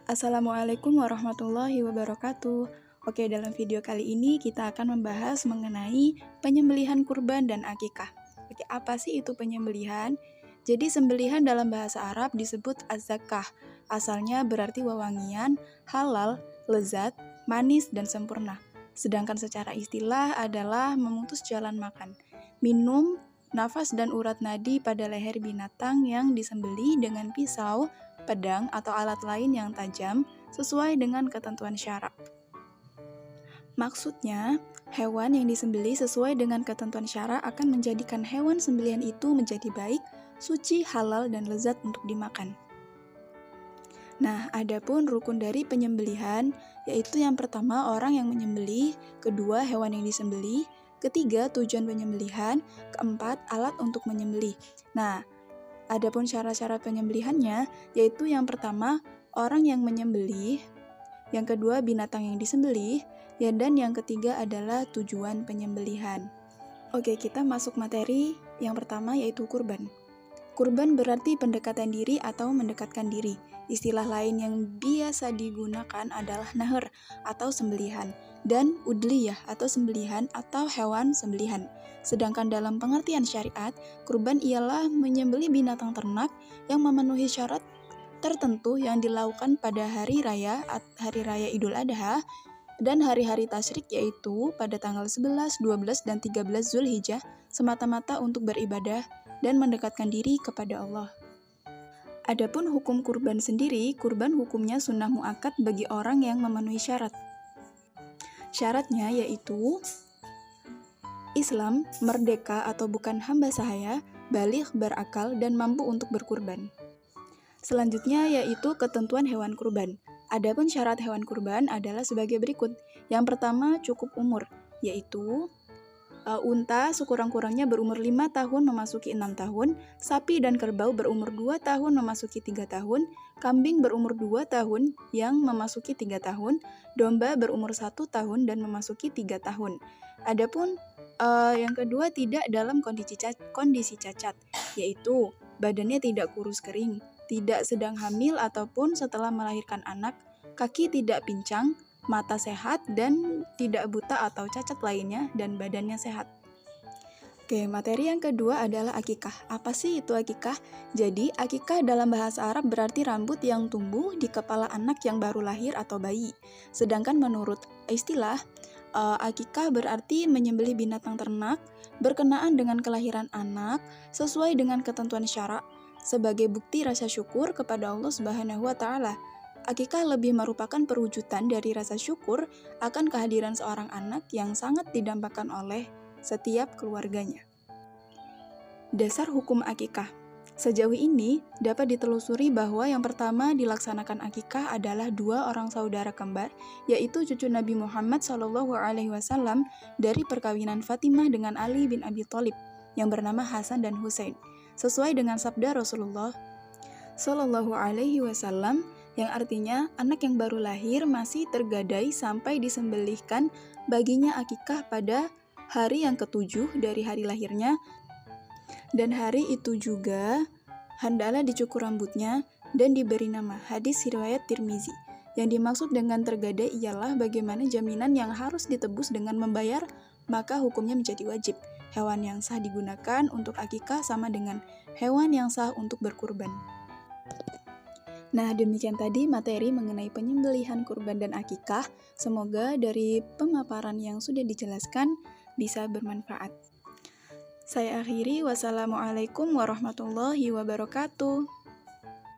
Assalamualaikum warahmatullahi wabarakatuh. Oke, dalam video kali ini kita akan membahas mengenai penyembelihan kurban dan akikah. Oke, apa sih itu penyembelihan? Jadi sembelihan dalam bahasa Arab disebut az-zakah. Asalnya berarti wewangian, halal, lezat, manis, dan sempurna. Sedangkan secara istilah adalah memutus jalan makan, minum, nafas dan urat nadi pada leher binatang yang disembelih dengan pisau, pedang, atau alat lain yang tajam sesuai dengan ketentuan syara. Maksudnya, hewan yang disembelih sesuai dengan ketentuan syara akan menjadikan hewan sembelihan itu menjadi baik, suci, halal, dan lezat untuk dimakan. Nah, adapun rukun dari penyembelihan, yaitu yang pertama orang yang menyembelih, kedua hewan yang disembelih, ketiga tujuan penyembelihan, keempat alat untuk menyembelih. Nah, adapun cara-cara penyembelihannya, yaitu yang pertama, orang yang menyembelih, yang kedua binatang yang disembelih, dan yang ketiga adalah tujuan penyembelihan. Oke, kita masuk materi yang pertama yaitu kurban. Kurban berarti pendekatan diri atau mendekatkan diri. Istilah lain yang biasa digunakan adalah nahr atau sembelihan dan udliyah atau sembelihan atau hewan sembelihan. Sedangkan dalam pengertian syariat, kurban ialah menyembelih binatang ternak yang memenuhi syarat tertentu yang dilakukan pada hari raya Idul Adha dan hari-hari tasyrik, yaitu pada tanggal 11, 12, dan 13 Zulhijjah, semata-mata untuk beribadah dan mendekatkan diri kepada Allah. Adapun hukum kurban sendiri, kurban hukumnya sunnah muakkad bagi orang yang memenuhi syarat. Syaratnya yaitu Islam, merdeka atau bukan hamba sahaya, baligh, berakal, dan mampu untuk berkurban. Selanjutnya yaitu ketentuan hewan kurban. Adapun syarat hewan kurban adalah sebagai berikut. Yang pertama cukup umur, yaitu unta sekurang-kurangnya berumur 5 tahun memasuki 6 tahun, sapi dan kerbau berumur 2 tahun memasuki 3 tahun, kambing berumur 2 tahun yang memasuki 3 tahun, domba berumur 1 tahun dan memasuki 3 tahun. Adapun yang kedua tidak dalam kondisi cacat, yaitu badannya tidak kurus kering, tidak sedang hamil ataupun setelah melahirkan anak, kaki tidak pincang, mata sehat, dan tidak buta atau cacat lainnya, dan badannya sehat. Oke, materi yang kedua adalah akikah. Apa sih itu akikah? Jadi, akikah dalam bahasa Arab berarti rambut yang tumbuh di kepala anak yang baru lahir atau bayi. Sedangkan menurut istilah, akikah berarti menyembelih binatang ternak berkenaan dengan kelahiran anak sesuai dengan ketentuan syara sebagai bukti rasa syukur kepada Allah Subhanahu wa Ta'ala. Akikah lebih merupakan perwujudan dari rasa syukur akan kehadiran seorang anak yang sangat didambakan oleh setiap keluarganya. Dasar hukum akikah. Sejauh ini dapat ditelusuri bahwa yang pertama dilaksanakan akikah adalah dua orang saudara kembar, yaitu cucu Nabi Muhammad SAW dari perkawinan Fatimah dengan Ali bin Abi Thalib yang bernama Hasan dan Husain, sesuai dengan sabda Rasulullah SAW, yang artinya anak yang baru lahir masih tergadai sampai disembelihkan baginya akikah pada hari yang ketujuh dari hari lahirnya, dan hari itu juga hendaklah dicukur rambutnya dan diberi nama. Hadis riwayat Tirmizi. Yang dimaksud dengan tergadai ialah bagaimana jaminan yang harus ditebus dengan membayar, maka hukumnya menjadi wajib. Hewan yang sah digunakan untuk akikah sama dengan hewan yang sah untuk berkurban. Nah, demikian tadi materi mengenai penyembelihan kurban dan akikah. Semoga dari pemaparan yang sudah dijelaskan bisa bermanfaat. Saya akhiri, wassalamualaikum warahmatullahi wabarakatuh.